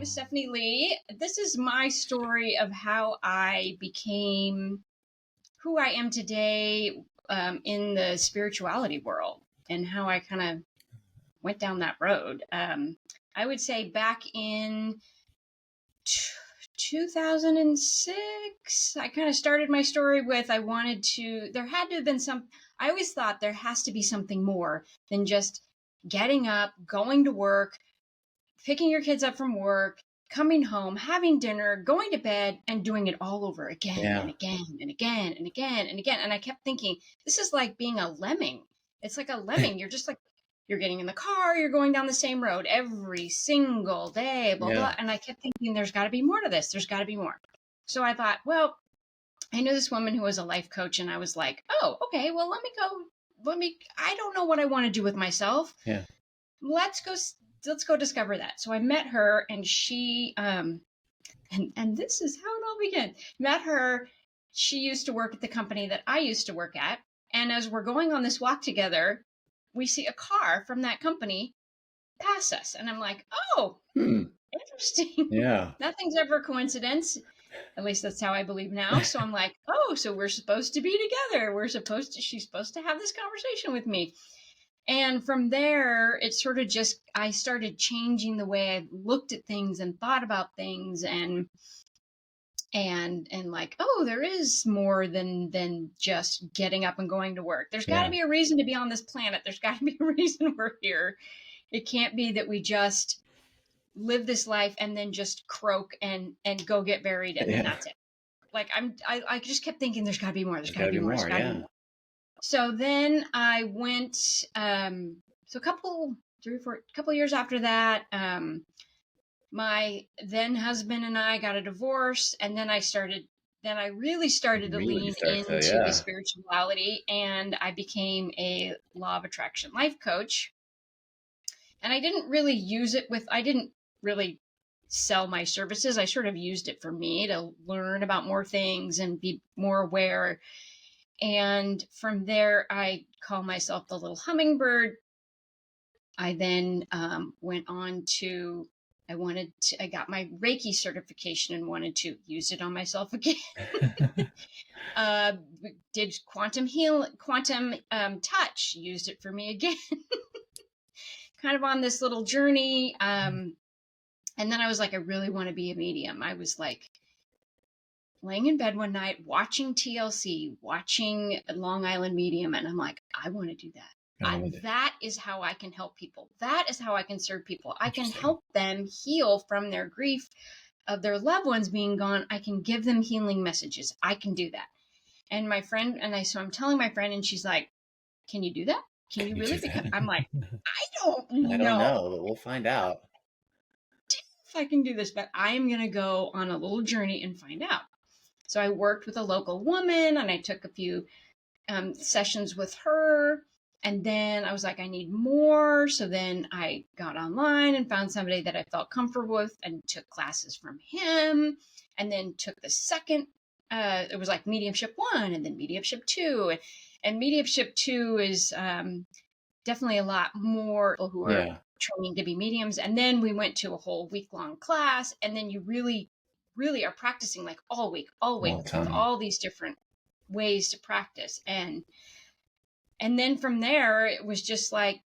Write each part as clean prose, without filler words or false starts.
is Stephanie Lee. This is my story of how I became who I am today in the spirituality world and how I kind of went down that road. I would say back in 2006, I kind of started my story with there had to have been I always thought there has to be something more than just getting up, going to work, picking your kids up from work, coming home, having dinner, going to bed, and doing it all over again and again and again and again and again. And I kept thinking, this is like being a lemming. It's like a lemming. You're just like, you're getting in the car, you're going down the same road every single day, blah, blah. And I kept thinking, there's got to be more to this. There's got to be more. So I thought, well, I knew this woman who was a life coach, and I was like, oh, okay, well, I don't know what I want to do with myself. Yeah. Let's go discover that. So I met her, and she, and this is how it all began. Met her. She used to work at the company that I used to work at. And as we're going on this walk together, we see a car from that company pass us. And I'm like, oh, interesting. Yeah. Nothing's ever a coincidence. At least that's how I believe now. So I'm like, oh, so we're supposed to be together. She's supposed to have this conversation with me. And from there, it sort of I started changing the way I looked at things and thought about things and like, oh, there is more than just getting up and going to work. There's got to be a reason to be on this planet. There's got to be a reason we're here. It can't be that we just live this life and then just croak and go get buried and then that's it. Like I just kept thinking there's got to be more. There's got to be more. So then I went, a couple years after that, my then husband and I got a divorce, and then I really started to lean into the spirituality, and I became a law of attraction life coach. And I didn't really sell my services. I sort of used it for me to learn about more things and be more aware. And from there, I call myself the little hummingbird. I then went on to, I got my Reiki certification and wanted to use it on myself again. Did quantum touch, used it for me again. Kind of on this little journey. And then I was like, I really want to be a medium. I was like, laying in bed one night, watching TLC, watching Long Island Medium, and I'm like, I want to do that. That is how I can help people. That is how I can serve people. I can help them heal from their grief of their loved ones being gone. I can give them healing messages. I can do that. And my friend, so I'm telling my friend, and she's like, can you do that? Can you really? I'm like, I don't know, but we'll find out. If I can do this, but I am going to go on a little journey and find out. So I worked with a local woman, and I took a few sessions with her. And then I was like, I need more. So then I got online and found somebody that I felt comfortable with and took classes from him, and then took the second. It was like mediumship 1 and then mediumship 2. And mediumship 2 is definitely a lot more people who are training to be mediums. And then we went to a whole week-long class, and then you really are practicing like all week with all these different ways to practice. And then from there, it was just like,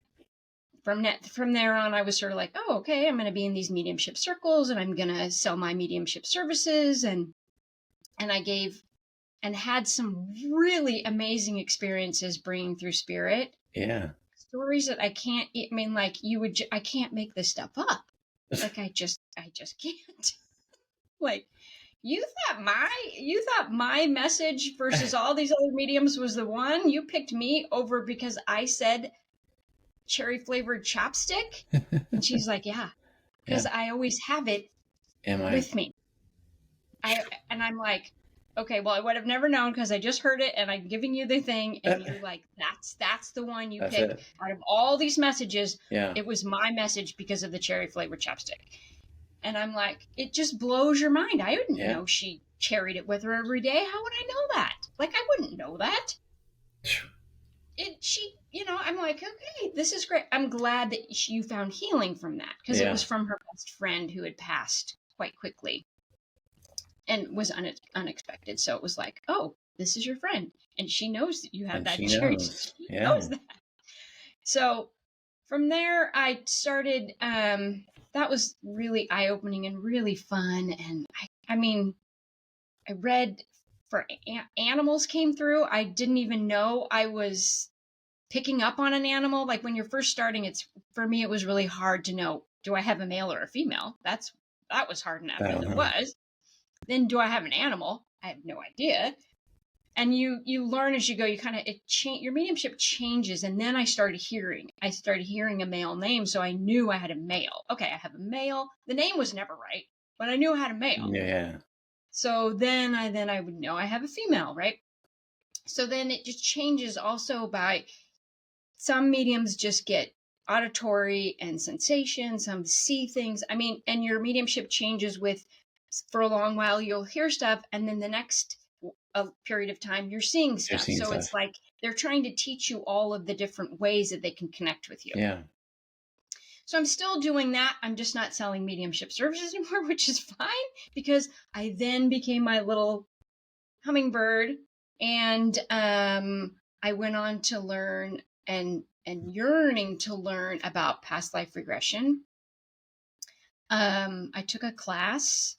from there on, I was sort of like, oh, okay, I'm going to be in these mediumship circles, and I'm going to sell my mediumship services. And I gave and had some really amazing experiences bringing through spirit. Yeah. Stories that I can't make this stuff up. Like, I just can't. Like, you thought my message versus all these other mediums was the one. You picked me over because I said cherry flavored chapstick. And she's like, yeah, because I always have it with me. And I'm like, okay, well, I would have never known because I just heard it and I'm giving you the thing. And you're like, that's the one you picked. Out of all these messages, it was my message because of the cherry flavored chapstick. And I'm like, it just blows your mind. I didn't know she carried it with her every day. How would I know that? Like, I wouldn't know that. I'm like, okay, this is great. I'm glad that you found healing from that, because it was from her best friend who had passed quite quickly and was unexpected. So it was like, oh, this is your friend. And she knows that you have And that she injury. knows. She Yeah. knows that. So from there, I started, that was really eye-opening and really fun. And I mean, I read for animals came through. I didn't even know I was picking up on an animal. Like when you're first starting, for me, it was really hard to know, do I have a male or a female? That was hard enough as it was. Then do I have an animal? I have no idea. And you learn as you go. You kind of your mediumship changes. And then I started hearing a male name, so I knew I had a male. Okay, I have a male. The name was never right, but I knew I had a male. Yeah. So then I would know I have a female, right? So then it just changes also by some mediums just get auditory and sensation, some see things. I mean, and your mediumship changes for a long while you'll hear stuff, and then the next period of time you're seeing stuff. It's like they're trying to teach you all of the different ways that they can connect with you. Yeah. So I'm still doing that. I'm just not selling mediumship services anymore, which is fine, because I then became my little hummingbird, and I went on to learn and yearning to learn about past life regression. I took a class.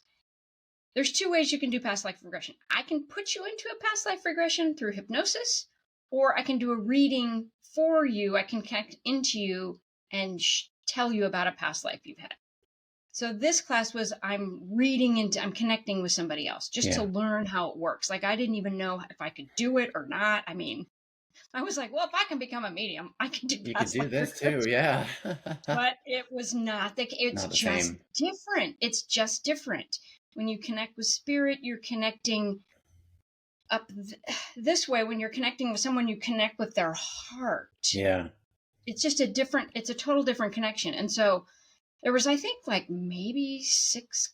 There's two ways you can do past life regression. I can put you into a past life regression through hypnosis, or I can do a reading for you. I can connect into you and tell you about a past life you've had. So this class was, I'm connecting with somebody else just to learn how it works. Like I didn't even know if I could do it or not. I mean, I was like, well, if I can become a medium, I can do You can do this too, yeah. But it was not it's just same. different. It's just different. When you connect with spirit, you're connecting up this way. When you're connecting with someone, you connect with their heart. Yeah. It's just it's a total different connection. And so there was, I think, like maybe 6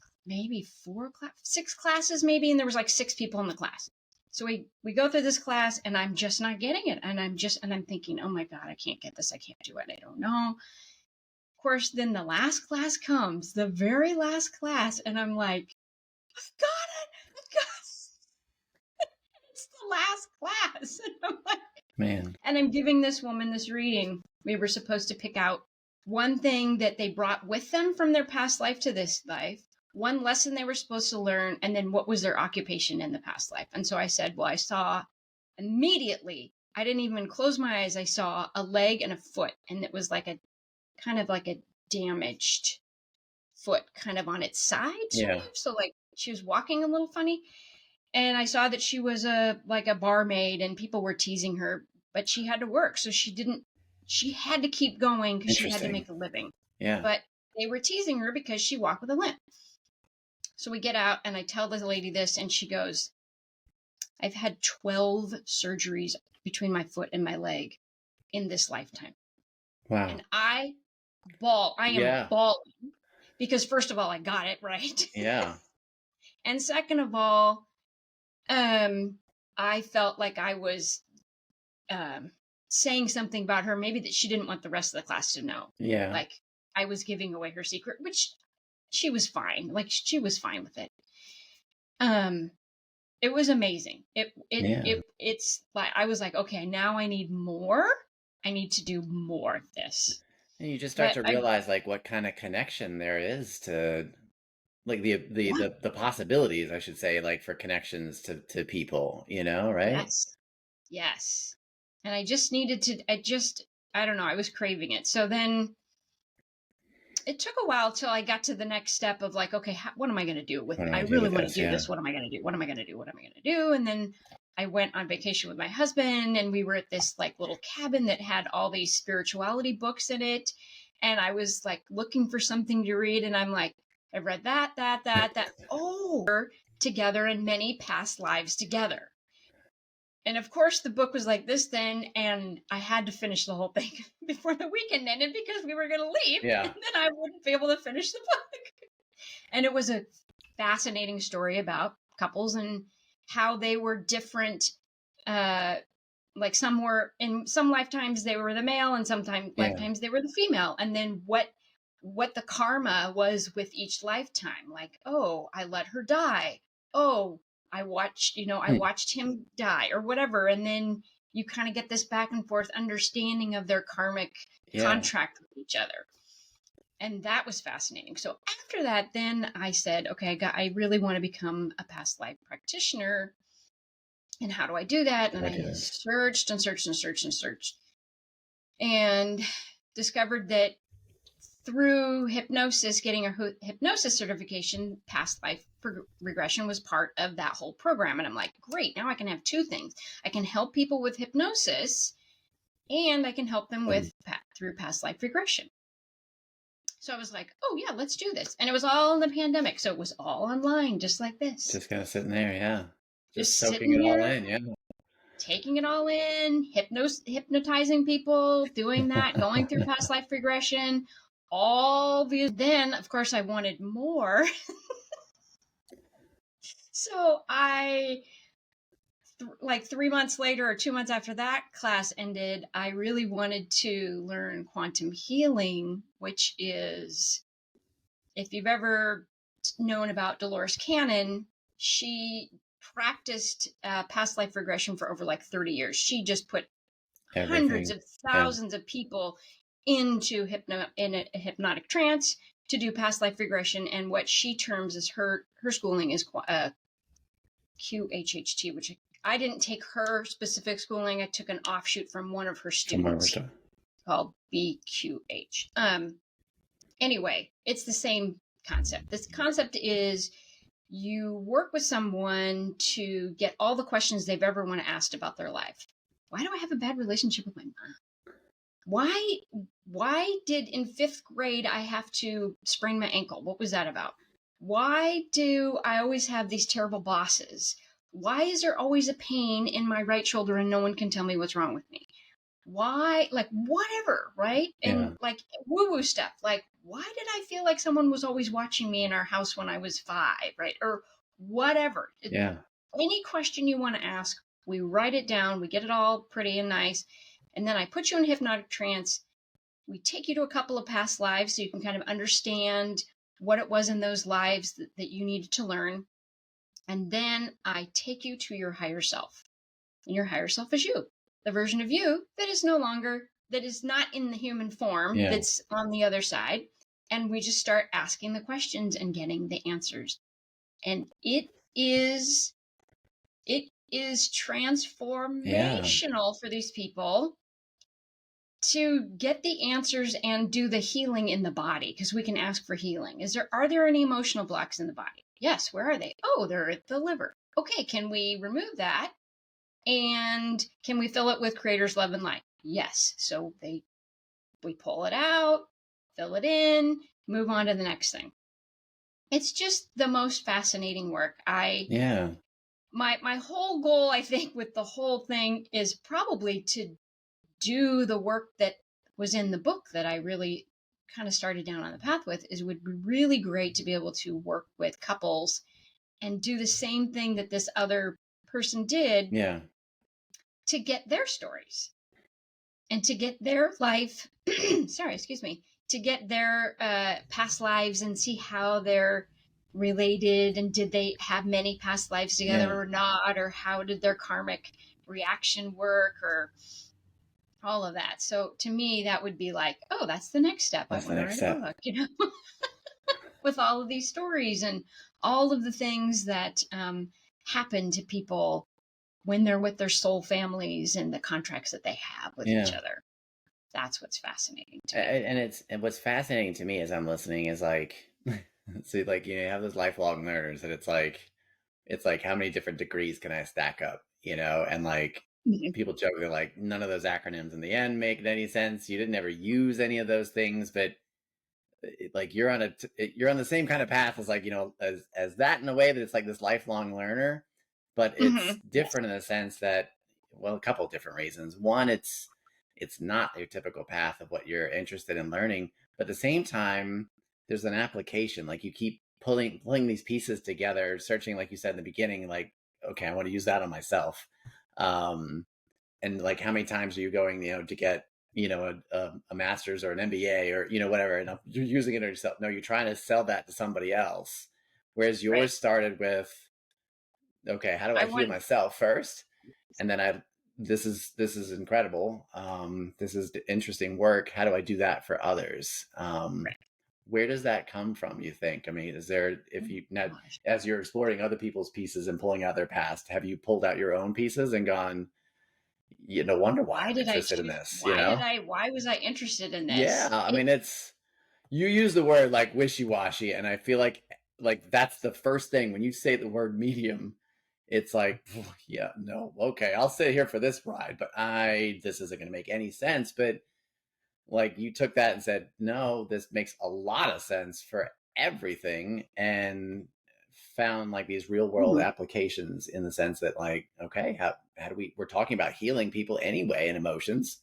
classes maybe, and there was like 6 people in the class. So we go through this class, and I'm just not getting it, and I'm thinking, oh my God, I can't get this, I can't do it, I don't know. Of course, then the last class comes, the very last class, and I'm like, I've got it, it's the last class, and I'm like, man. And I'm giving this woman this reading. We were supposed to pick out one thing that they brought with them from their past life to this life, one lesson they were supposed to learn, and then what was their occupation in the past life. And so I said, well, I saw immediately, I didn't even close my eyes, I saw a leg and a foot, and it was like a kind of like a damaged foot kind of on its side. So like she was walking a little funny. And I saw that she was like a barmaid, and people were teasing her, but she had to work. So she had to keep going because she had to make a living. Yeah. But they were teasing her because she walked with a limp. So we get out, and I tell the lady this, and she goes, I've had 12 surgeries between my foot and my leg in this lifetime. Wow. And I am bawling because first of all, I got it right. Yeah. And second of all, I felt like I was saying something about her, maybe that she didn't want the rest of the class to know. Yeah. Like I was giving away her secret, which she was fine. Like she was fine with it. It was amazing. It's like, I was like, okay, now I need more. I need to do more of this. And you just start to realize like what kind of connection there is to like the possibilities, I should say, like for connections to people, you know, right? Yes. And I just needed to, I don't know, I was craving it. So then it took a while till I got to the next step of like, okay, what am I going to do with it? I really want to do this. What am I going to do? What am I going to do? What am I going to do? And then I went on vacation with my husband, and we were at this like little cabin that had all these spirituality books in it. And I was like looking for something to read. And I'm like, I've read that. Oh, together in many past lives together. And of course, the book was like this then, and I had to finish the whole thing before the weekend ended because we were going to leave, and then I wouldn't be able to finish the book. And it was a fascinating story about couples and how they were different. Like in some lifetimes they were the male, and sometimes lifetimes they were the female. And then what what the karma was with each lifetime. Like, oh, I let her die. Oh, I watched him die or whatever. And then you kind of get this back and forth understanding of their karmic contract with each other. And that was fascinating. So after that, then I said, okay, I really want to become a past life practitioner. And how do I do that? And I searched and searched and searched and searched, and discovered that through hypnosis, getting a hypnosis certification, past life regression was part of that whole program. And I'm like, great, now I can have two things. I can help people with hypnosis, and I can help them with through past life regression. So I was like, oh yeah, let's do this. And it was all in the pandemic. So it was all online, just like this. Just kind of sitting there. Yeah. Just soaking it all in. Yeah. Taking it all in, hypnotizing people, doing that, going through past life regression, all these. Then, of course, I wanted more. So like 3 months later or 2 months after that class ended, I really wanted to learn quantum healing, which is, if you've ever known about Dolores Cannon, she practiced past life regression for over like 30 years. She just put hundreds of thousands of people into in a hypnotic trance to do past life regression. And what she terms as her schooling is QHHT, which I didn't take her specific schooling. I took an offshoot from one of her students called BQH. Anyway, it's the same concept. This concept is you work with someone to get all the questions they've ever want to ask about their life. Why do I have a bad relationship with my mom? Why did in 5th grade I have to sprain my ankle? What was that about? Why do I always have these terrible bosses? Why is there always a pain in my right shoulder and no one can tell me what's wrong with me? Why, like, whatever, right? And like woo-woo stuff, like, why did I feel like someone was always watching me in our house when I was 5, right? Or whatever. Any question you want to ask, we write it down, we get it all pretty and nice, and then I put you in hypnotic trance. We take you to a couple of past lives so you can kind of understand what it was in those lives that you needed to learn. And then I take you to your higher self. And your higher self is you. The version of you that is not in the human form, that's on the other side. And we just start asking the questions and getting the answers. And it is transformational for these people to get the answers and do the healing in the body, because we can ask for healing. Are there any emotional blocks in the body? Yes. Where are they? Oh, they're at the liver. Okay. Can we remove that? And can we fill it with Creator's love and light? Yes. So we pull it out, fill it in, move on to the next thing. It's just the most fascinating work. My whole goal, I think, with the whole thing is probably to do the work that was in the book that I really kind of started down on the path with. It would be really great to be able to work with couples and do the same thing that this other person did to get their stories and to get their life, to get their past lives and see how they're related, and did they have many past lives together or not, or how did their karmic reaction work, or all of that. So to me, that would be like, oh, that's the next step. That's I want to write a book, with all of these stories and all of the things that happen to people when they're with their soul families and the contracts that they have with each other. That's what's fascinating to me. And what's fascinating to me as I'm listening is like, see, like, you have those lifelong learners, and it's like how many different degrees can I stack up, and like, people joke, they're like, none of those acronyms in the end make any sense. You didn't ever use any of those things, but like you're on the same kind of path as like, as that, in a way that it's like this lifelong learner, but it's different in the sense that, well, a couple of different reasons. One, it's not your typical path of what you're interested in learning, but at the same time, there's an application. Like, you keep pulling these pieces together, searching, like you said in the beginning, like, okay, I want to use that on myself. And like, how many times are you going, to get a master's or an MBA or, whatever, and you're using it on yourself. No, you're trying to sell that to somebody else. Whereas Right. yours started with, okay, how do I I heal want myself first? And then this is incredible. This is interesting work. How do I do that for others? right. Where does that come from, you think? I mean, is there, Oh if my you not, gosh. as you're exploring other people's pieces and pulling out their past, have you pulled out your own pieces and gone, no wonder why Why I'm did I interested in choose? this, you know? Why was I interested in Yeah, this? I mean, you use the word like wishy-washy, and I feel like that's the first thing when you say the word medium. It's like, yeah, no, okay, I'll sit here for this ride, but this isn't going to make any sense. But like you took that and said, no, this makes a lot of sense for everything, and found like these real world Mhm. applications in the sense that, like, okay, how do we're talking about healing people anyway and emotions.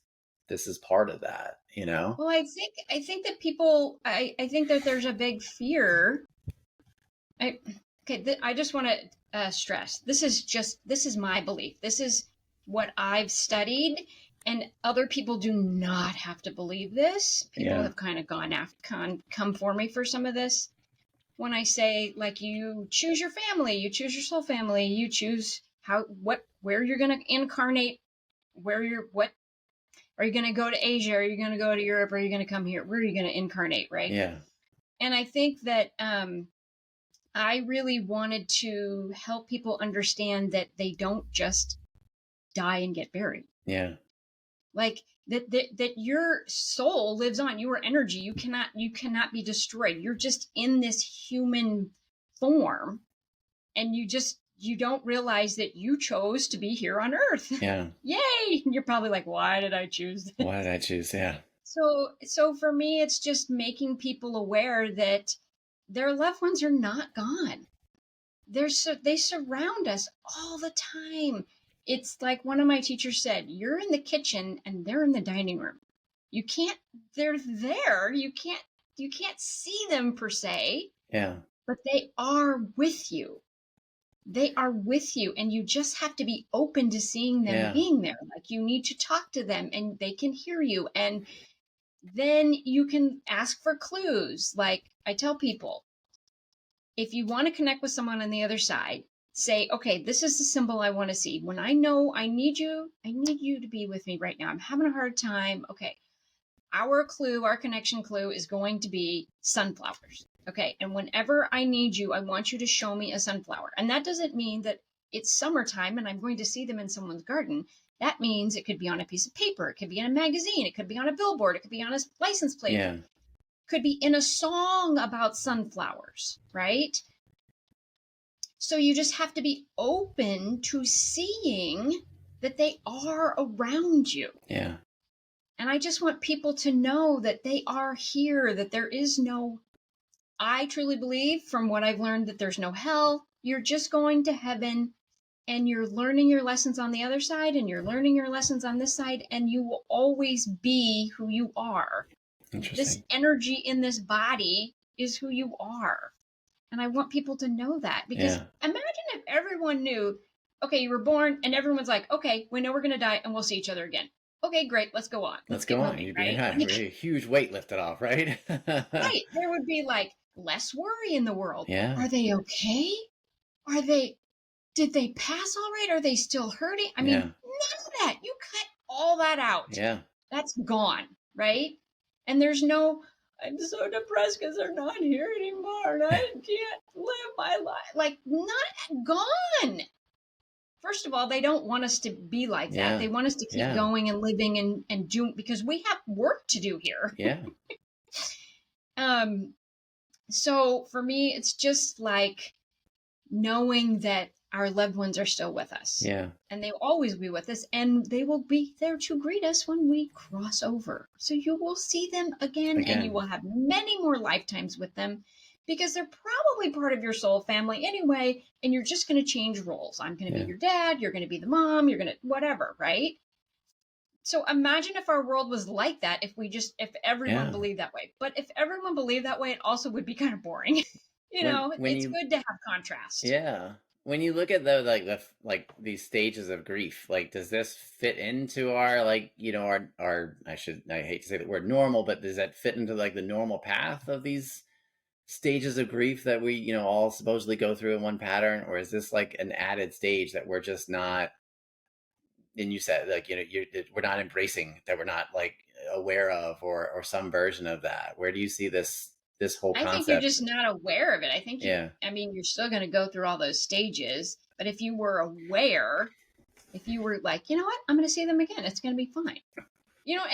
This is part of that, you know? Well, I think that people I think that there's a big fear. I okay. I just want to stress this is my belief. This is what I've studied, and other people do not have to believe this. People Yeah. have kind of come for me for some of this. When I say, like, you choose your family, you choose your soul family, you choose where you're going to incarnate, what are you going to go to Asia, are you going to go to Europe, are you going to come here, where are you going to incarnate, right? Yeah. And I think that I really wanted to help people understand that they don't just die and get buried. Yeah. Like that your soul lives on. You are energy. You cannot be destroyed. You're just in this human form, and you don't realize that you chose to be here on earth. Yeah. Yay. And you're probably like, why did I choose this? Why did I choose? Yeah. So for me, it's just making people aware that their loved ones are not gone. They surround us all the time. It's like one of my teachers said, you're in the kitchen and they're in the dining room. You can't They're there. You can't see them per se, Yeah. but they are with you. They are with you, and you just have to be open to seeing them Yeah. being there. Like, you need to talk to them and they can hear you, and then you can ask for clues. Like I tell people, if you want to connect with someone on the other side, say, okay, this is the symbol I want to see. When I know I need you to be with me right now. I'm having a hard time. Okay. Our connection clue is going to be sunflowers. Okay. And whenever I need you, I want you to show me a sunflower. And that doesn't mean that it's summertime and I'm going to see them in someone's garden. That means it could be on a piece of paper. It could be in a magazine. It could be on a billboard. It could be on a license plate. Yeah. It could be in a song about sunflowers, right? So you just have to be open to seeing that they are around you. Yeah. And I just want people to know that they are here, that there is no, I truly believe from what I've learned that there's no hell. You're just going to heaven, and you're learning your lessons on the other side, and you're learning your lessons on this side, and you will always be who you are. This Interesting. energy in this body is who you are. And I want people to know that, because Yeah. imagine if everyone knew, okay, you were born and everyone's like, okay, we know we're going to die and we'll see each other again. Okay, great. Let's go on. Let's Let's go get on. moving, You'd be right? high. Really huge weight lifted off, right? Right. There would be like less worry in the world. Yeah. Are they okay? Are they, did they pass all right? Are they still hurting? I mean, Yeah. none of that. You cut all that out. Yeah. That's gone, right? And there's no, I'm so depressed because they're not here anymore and I can't live my life. Like, not gone. First of all, they don't want us to be like that. Yeah. They want us to keep Yeah. going and living and doing, because we have work to do here. Yeah. So for me, it's just like knowing that our loved ones are still with us. Yeah. And they will always be with us, and they will be there to greet us when we cross over. So you will see them again, and you will have many more lifetimes with them, because they're probably part of your soul family anyway, and you're just going to change roles. I'm going to be your dad, you're going to be the mom, you're going to whatever, right? So imagine if our world was like that, if everyone believed that way. But if everyone believed that way, it also would be kind of boring. It's good to have contrast. Yeah. when you look at the like these stages of grief, like does this fit into our like our I hate to say the word normal, but does that fit into like the normal path of these stages of grief that we all supposedly go through in one pattern, or is this like an added stage that we're just not? And you said like we're not embracing, that we're not like aware of, or some version of that. Where do you see this whole I think you're concept? just not aware of it. I think Yeah, I mean, you're still going to go through all those stages, but if you were aware, if you were like, you know what, I'm going to see them again, it's going to be fine.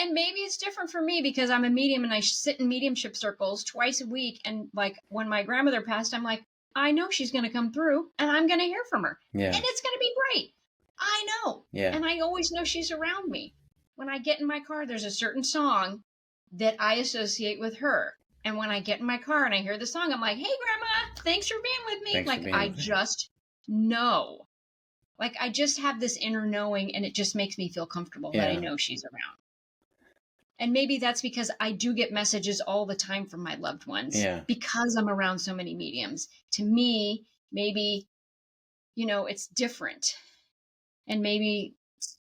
And maybe it's different for me because I'm a medium and I sit in mediumship circles twice a week. And like when my grandmother passed, I'm like, I know she's going to come through and I'm going to hear from her. yeah, And it's going to be great. I know. yeah, And I always know she's around me. When I get in my car, there's a certain song that I associate with her. And when I get in my car and I hear the song, I'm like, hey, Grandma, thanks for being with me. Thanks for Like, being I with me. just know. Like, I just have this inner knowing, and it just makes me feel comfortable that I Yeah, know she's around. And maybe that's because I do get messages all the time from my loved ones yeah, because I'm around so many mediums. To me, maybe, it's different. And maybe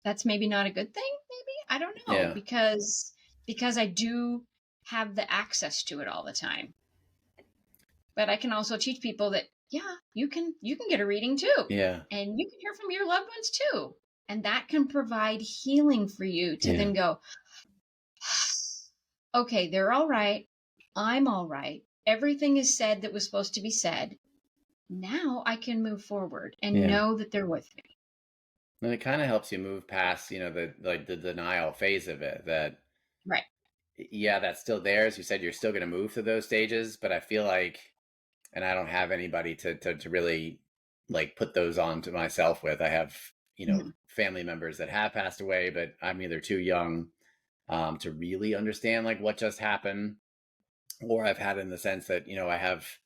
that's maybe not a good thing. Maybe, I don't know, yeah, because I do have the access to it all the time. But I can also teach people that, yeah, you can get a reading too. yeah, And you can hear from your loved ones too. And that can provide healing for you to yeah, then go, okay, they're all right. I'm all right. Everything is said that was supposed to be said. Now I can move forward and yeah. know that they're with me. And it kind of helps you move past, the denial phase of it. That Right. yeah, that's still there. As you said, you're still going to move through those stages, but I feel like, and I don't have anybody to really like put those on to myself with. I have Mhm. family members that have passed away, but I'm either too young to really understand like what just happened, or I've had in the sense that I have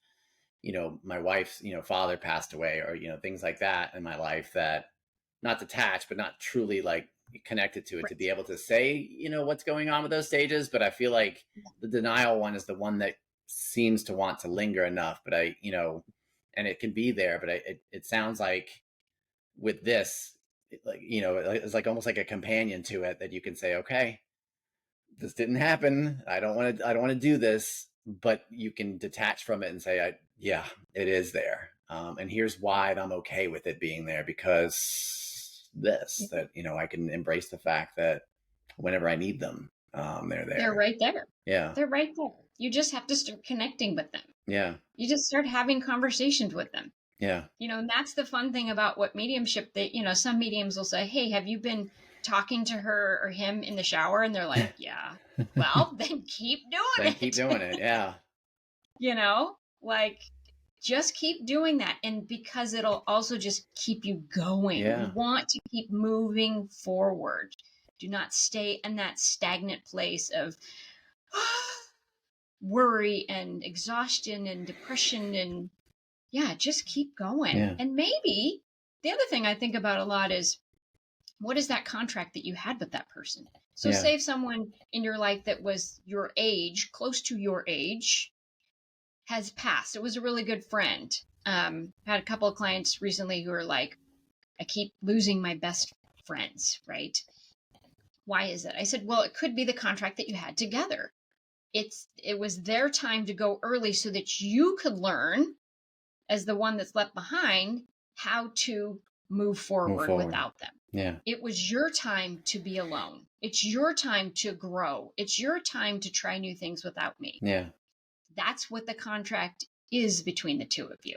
my wife's father passed away, or things like that in my life, that not detached but not truly like connected to it, to Right. be able to say what's going on with those stages. But I feel like the denial one is the one that seems to want to linger enough, but and it can be there, but it sounds like with this, it's like almost like a companion to it, that you can say, okay, this didn't happen. I don't want to do this, but you can detach from it and say, yeah, it is there. And here's why I'm okay with it being there, because that I can embrace the fact that whenever I need them, they're They're there. right there. Yeah. They're right there. You just have to start connecting with them. Yeah. You just start having conversations with them. Yeah. And that's the fun thing about what mediumship, some mediums will say, hey, have you been talking to her or him in the shower? And they're like, yeah. Well, then keep doing Then it. keep doing it. Yeah. Like just keep doing that. And because it'll also just keep you going. You Yeah. want to keep moving forward. Do not stay in that stagnant place of worry and exhaustion and depression. And yeah, just keep going. Yeah. And maybe the other thing I think about a lot is, what is that contract that you had with that person? So Yeah. say if someone in your life that was your age, close to your age, has passed. It was a really good friend. Had a couple of clients recently who are like, I keep losing my best friends, right? Why is it? I said, well, it could be the contract that you had together. It was their time to go early so that you could learn, as the one that's left behind, how to move forward without them. Yeah. It was your time to be alone. It's your time to grow. It's your time to try new things without me. Yeah. That's what the contract is between the two of you.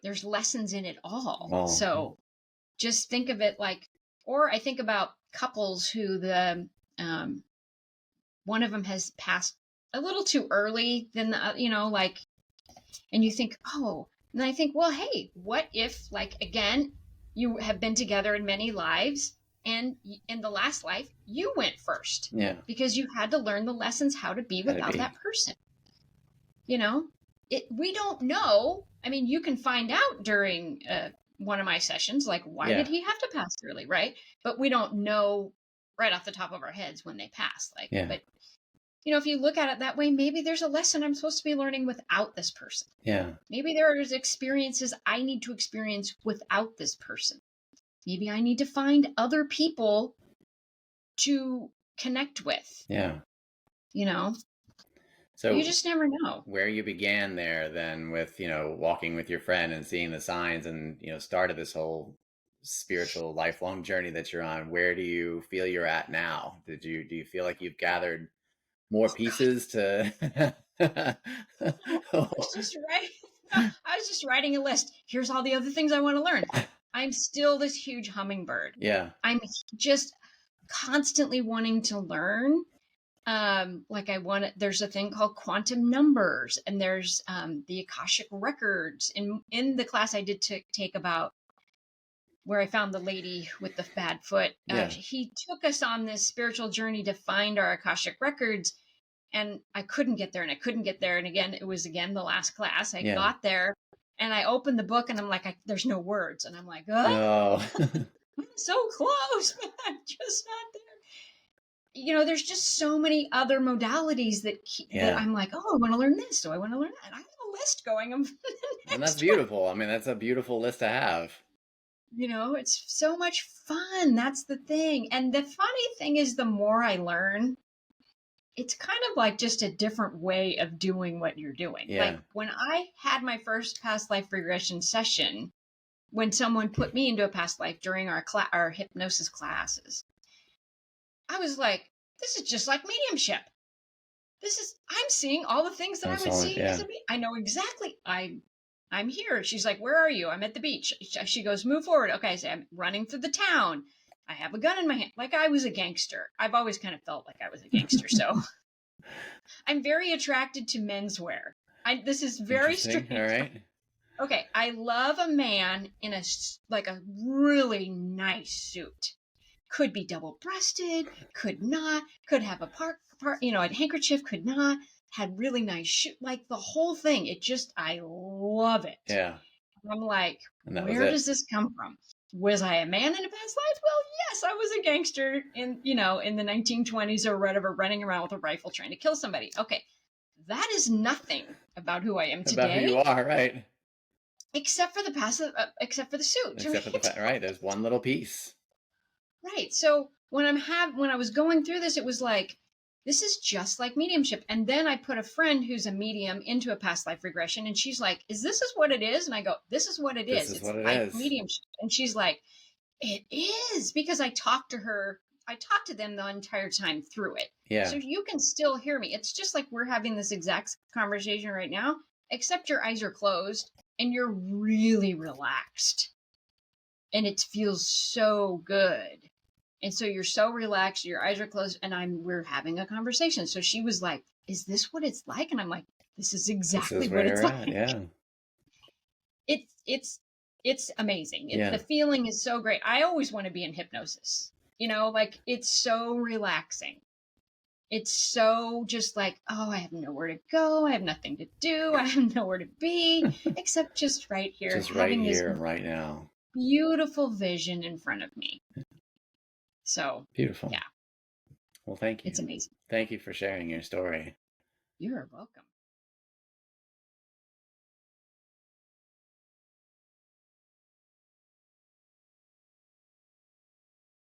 There's lessons in it all. Oh. So just think of it like, or I think about couples who one of them has passed a little too early than the, and you think, oh, and I think, well, hey, what if, like, again, you have been together in many lives, and in the last life, you went first. Yeah. Because you had to learn the lessons how to be without that person. We don't know. I mean, you can find out during one of my sessions, like, why did he have to pass early, right? But we don't know right off the top of our heads when they passed. But if you look at it that way, maybe there's a lesson I'm supposed to be learning without this person. Yeah. Maybe there's experiences I need to experience without this person. Maybe I need to find other people to connect with. Yeah. So you just never know. Where you began there then with, walking with your friend and seeing the signs and, started this whole spiritual lifelong journey that you're on, where do you feel you're at now? Do you feel like you've gathered more pieces to I was just writing a list. Here's all the other things I want to learn. I'm still this huge hummingbird. Yeah. I'm just constantly wanting to learn. There's a thing called quantum numbers, and there's the Akashic records. In the class I did take about where I found the lady with the bad foot, he took us on this spiritual journey to find our Akashic records, and I couldn't get there, and again, it was the last class. I got there, and I opened the book, and I'm like, there's no words, and I'm like, oh. I'm so close, but I'm just not there. There's just so many other modalities that I'm like, oh, I want to learn this. So I want to learn that. I have a list going. And that's beautiful. I mean, that's a beautiful list to have. It's so much fun. That's the thing. And the funny thing is, the more I learn, it's kind of like just a different way of doing what you're doing. Yeah. Like when I had my first past life regression session, when someone put me into a past life during our hypnosis classes, I was like, this is just like mediumship. I'm seeing all the things that I would see. Yeah. I know exactly. I'm here. She's like, where are you? I'm at the beach. She goes, move forward. Okay. I say, I'm running through the town. I have a gun in my hand. Like I was a gangster. I've always kind of felt like I was a gangster. So I'm very attracted to menswear. This is very strange. All right. Okay. I love a man in a really nice suit. Could be double-breasted, could not, could have a a handkerchief, could not, had really nice shoe, like the whole thing. I love it. Yeah. I'm like, where does this come from? Was I a man in a past life? Well, yes, I was a gangster in the 1920s or whatever, running around with a rifle trying to kill somebody. Okay. That is nothing about who I am today. About who you are, right? Except for the suit. Except for the fact, right? There's one little piece. Right. So when I was going through this, it was like, this is just like mediumship. And then I put a friend who's a medium into a past life regression, and she's like, is this what it is? And I go, this is what it is. It's like mediumship. And she's like, it is, because I talked to them the entire time through it. Yeah. So you can still hear me. It's just like we're having this exact conversation right now, except your eyes are closed and you're really relaxed. And it feels so good. And so you're so relaxed, your eyes are closed, and we're having a conversation. So she was like, is this what it's like? And I'm like, this is exactly what it's like. Yeah. It's amazing. The feeling is so great. I always want to be in hypnosis. It's so relaxing. It's so just like, oh, I have nowhere to go. I have nothing to do. I have nowhere to be except just right here. Just right here, right now. Beautiful vision in front of me. So beautiful. Yeah. Well, thank you. It's amazing. Thank you for sharing your story. You're welcome.